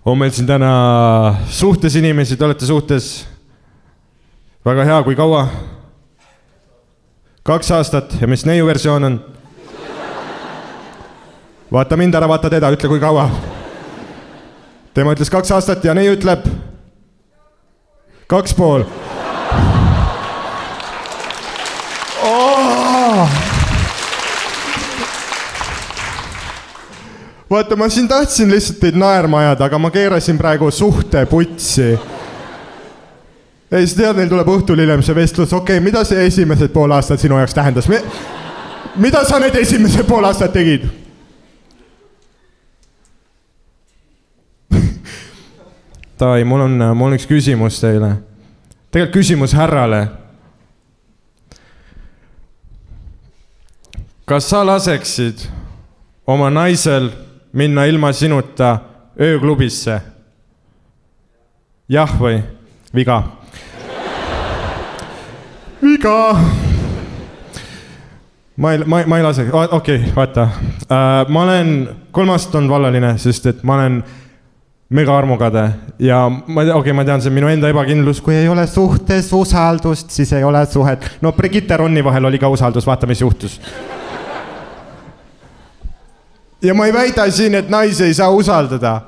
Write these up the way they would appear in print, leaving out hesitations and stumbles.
on meil siin täna suhtes inimesi, te olete suhtes väga hea, kui kaua? 2 aastat ja mis neiu versioon on? Vaata mind ära, vaata teda, ütle kui kaua. Tema ütles 2 aastat ja neiu ütleb 2,5. Vaata, ma siin tahtsin lihtsalt teid naerma ajada, aga ma keerasin praegu suhte putsi. Ei, sa tead, neil tuleb õhtul hiljem see vestlus. Okei, mida see esimesed pool aastat sinu jaoks tähendas? Mida sa need esimesed pool aastat tegid? Tai, mul on üks küsimus teile. Tegelikult küsimus härrale. Kas sa laseksid oma naisel minna ilma sinuta ööklubisse? Jah või? Viga. Viga. Ma ei lase. Okei, vaata. Ma olen 3 aastat on vallaline, sest et ma olen mega armukade ja ma tean, see on minu enda ebakindlus, kui ei ole suhtes usaldust, siis ei ole suhet. No Brigitte ja Ronni vahel oli ka usaldus, vaata mis juhtus. Ja ma ei väida siin, et naisi ei saa usaldada.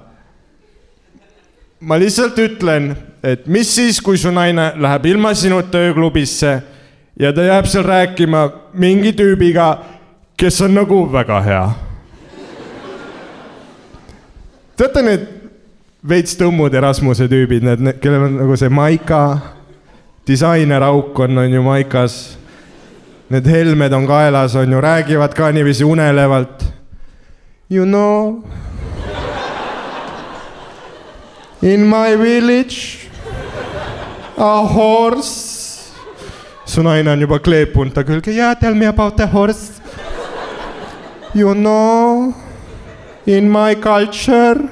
Ma lihtsalt ütlen, et mis siis, kui su naine läheb ilma sinuta ööklubisse ja ta jääb seal rääkima mingi tüübiga, kes on nagu väga hea. Teate need veits tõmmud Erasmuse tüübid, kellel on nagu see maika, disainerauk on ju maikas, need helmed on kaelas, on ju, räägivad ka niiviisi unelevalt. You know, in my village, a horse. Su naine on juba kleepunud ta külge. Yeah, tell me about the horse. You know, in my culture,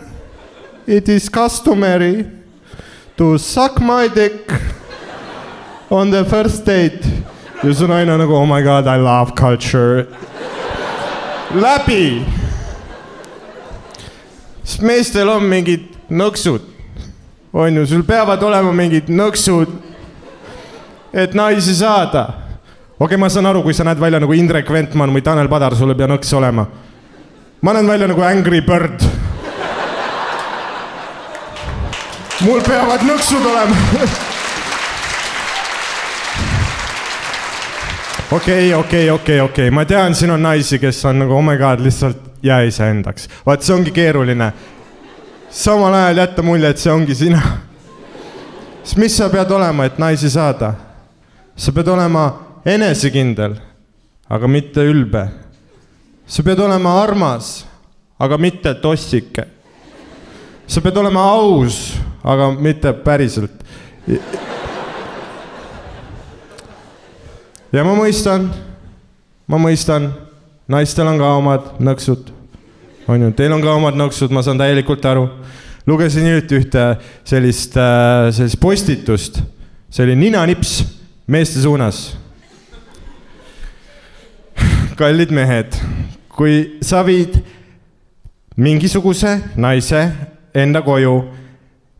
it is customary to suck my dick on the first date. Ja su naine on nagu, oh my god, I love culture. Läbi! Sest meestel on mingid nõksud. On ju, sul peavad olema mingid nõksud, et naisi saada. Okei, ma saan aru, kui sa näed välja nagu Indrek Ventman või Tanel Padar, sul ei pea nõks olema. Ma näen välja nagu Angry Bird. Mul peavad nõksud olema. Okei. Ma tean, siin on naisi, kes on nagu, oh my god, lihtsalt jää ise endaks. Vaat see ongi keeruline. Samal ajal jätta mulje, et see ongi sina. Sest mis sa pead olema, et naisi saada? Sa pead olema enesekindel, aga mitte ülbe. Sa pead olema armas, aga mitte tossike. Sa pead olema aus, aga mitte päriselt. Ja ma mõistan, naistel on ka omad nõksud. On ju, teil on ka omad nõksud, ma saan täielikult aru. Lugesin hiljuti ühte sellist postitust. See oli ninanips meeste suunas. Kallid mehed, kui sa viid mingisuguse naise enda koju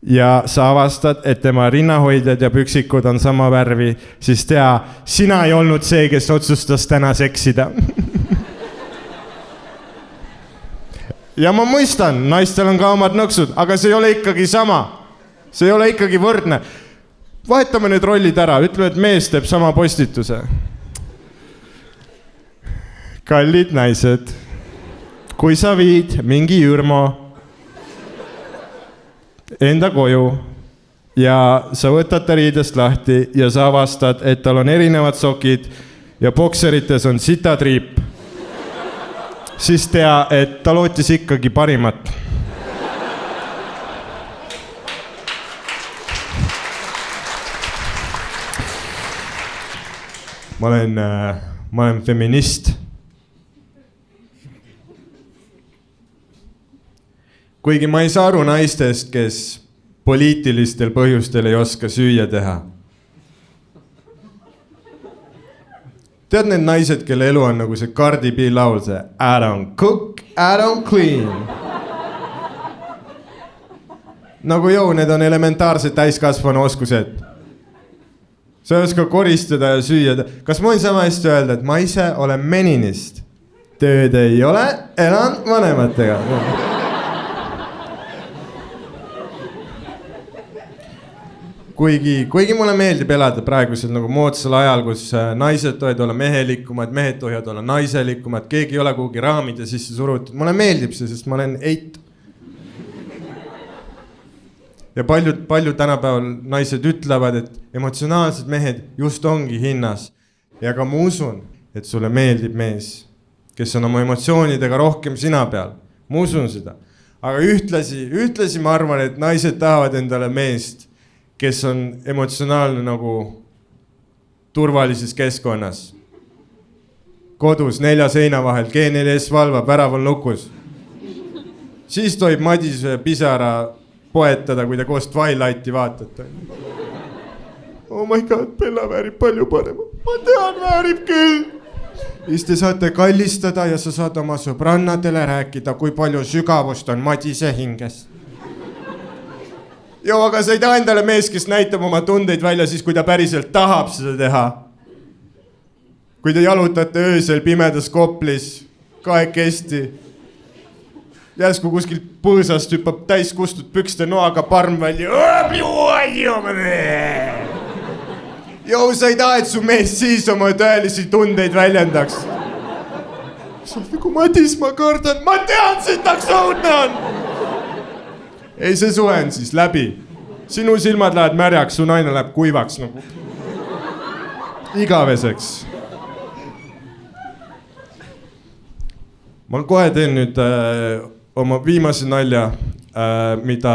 ja sa avastad, et tema rinnahoidjad ja püksikud on sama värvi, siis tea, sina ei olnud see, kes otsustas täna seksida. Ja ma mõistan, naistel on ka omad nõksud, aga see ei ole ikkagi sama. See ei ole ikkagi võrdne. Vahetame need rollid ära, ütleme, et mees teeb sama postituse. Kallid naised, kui sa viid mingi Jürmo enda koju ja sa võtad ta riidest lahti ja sa avastad, et tal on erinevad sokid ja bokserites on sitatriip, siis tea, et ta lootis ikkagi parimat. Ma olen feminist. Kuigi ma ei saa aru naistest, kes poliitilistel põhjustel ei oska süüa teha. Tead need naised, kelle elu on nagu see Cardi B laul, see I don't cook, I don't clean. nagu need on elementaarsed täiskasvanu oskused. sa ei oska koristada ja süüa. kas ma võin sama hästi öelda, et ma ise olen meninist? tööd ei ole, elan vanematega. kuigi mulle meeldib elada praegusel nagu moodsal ajal, kus naised tohivad olla mehelikumad, mehed tohivad olla naiselikumad, keegi ei ole kuhugi raamide sisse surutud. mulle meeldib see, sest ma olen eit. ja paljud tänapäeval naised ütlevad, et emotsionaalsed mehed just ongi hinnas. ja ka ma usun, et sulle meeldib mees, kes on oma emotsioonidega rohkem sina peal. ma usun seda. aga ühtlasi ma arvan, et naised tahavad endale meest, kes on emotsionaalne nagu turvalises keskkonnas. kodus 4 seina vahel, G4S valvab, värav on lukus. siis tohib Madis pisara poetada, kui te koos Twilighti vaatate. Oh my god, Bella väärib palju parema. ma tean, väärib küll. siis te saate kallistada ja sa saad oma sõbrannadele rääkida, kui palju sügavust on Madise hinges. joo, aga sa ei taha endale mees, kes näitab oma tundeid välja siis, kui ta päriselt tahab seda teha. kui te jalutate öösel pimedas Koplis kahekesti, järsku kuskilt põõsast hüppab täis kustud pükste noaga parm välja. joo, sa ei taha, et su mees siis oma tõelisi tundeid väljendaks. sa oled nagu Madis, ma kardan, ma tean, sitaks õudne on. ei, see suhe on siis läbi. sinu silmad lähevad märjaks, su naine läheb kuivaks nagu igaveseks. ma kohe teen nüüd oma viimase nalja, mida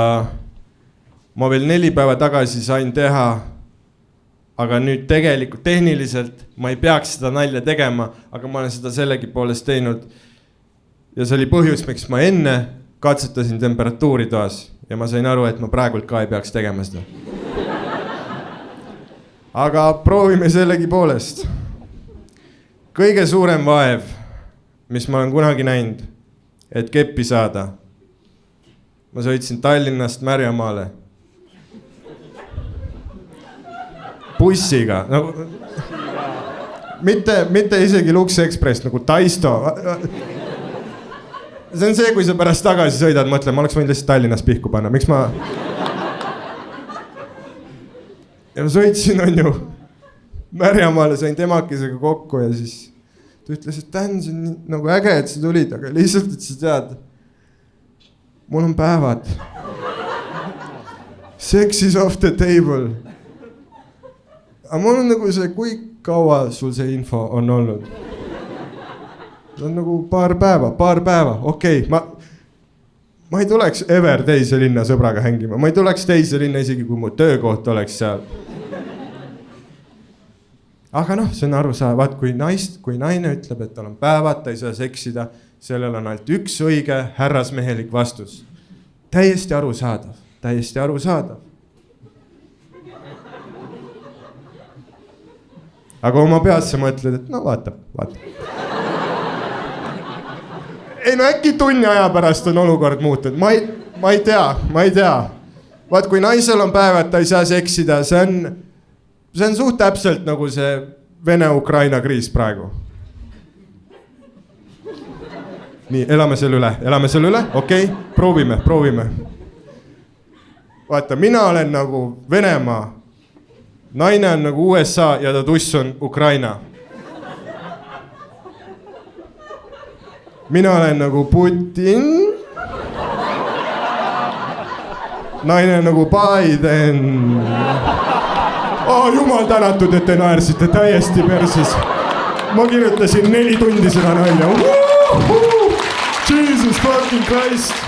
ma veel 4 päeva tagasi sain teha. aga nüüd tegelikult tehniliselt ma ei peaks seda nalja tegema, aga ma olen seda sellegipoolest teinud. ja see oli põhjus, miks ma enne katsetasin temperatuuri toas ja ma sain aru, et ma praegult ka ei peaks tegema seda. aga proovime sellegipoolest. kõige suurem vaev, mis ma olen kunagi näinud, et keppi saada. ma sõitsin Tallinnast Märjamaale. bussiga, nagu mitte isegi Lux Express nagu Taisto. see on see, kui sa pärast tagasi sõidad, mõtle, ma oleks võinud lihtsalt Tallinnas pihku panna, miks ma. ja ma sõitsin, on ju, Märjamaale, sain temakesega kokku ja siis ta ütles, et Dan, see on nagu äge, et sa tulid, aga lihtsalt, et sa tead, mul on päevad. Sex is off the table. aga mul on nagu see, kui kaua sul see info on olnud? see on nagu paar päeva, okei. ma ei tuleks ever teise linna sõbraga hängima, ma ei tuleks teise linna isegi, kui mu töökoht oleks seal. aga noh, see on arusaadav, vaat kui naine ütleb, et tal on päevad, ta ei saa seksida, sellel on ainult üks õige härrasmehelik vastus. täiesti arusaadav. aga oma peas sa mõtled, et no vaata. ei no äkki tunni aja pärast on olukord muutunud, ma ei tea. vaat kui naisel on päevad, ta ei saa seksida, see on suht täpselt nagu see Vene-Ukraina kriis praegu. nii, elame selle üle, okei, proovime. vaata, mina olen nagu Venemaa, naine on nagu USA ja ta tuss on Ukraina. mina olen nagu Putin. naine on nagu Biden. jumal tänatud, et te naersite täiesti persis. ma kirjutasin 4 tundi seda nalja. Jesus fucking Christ.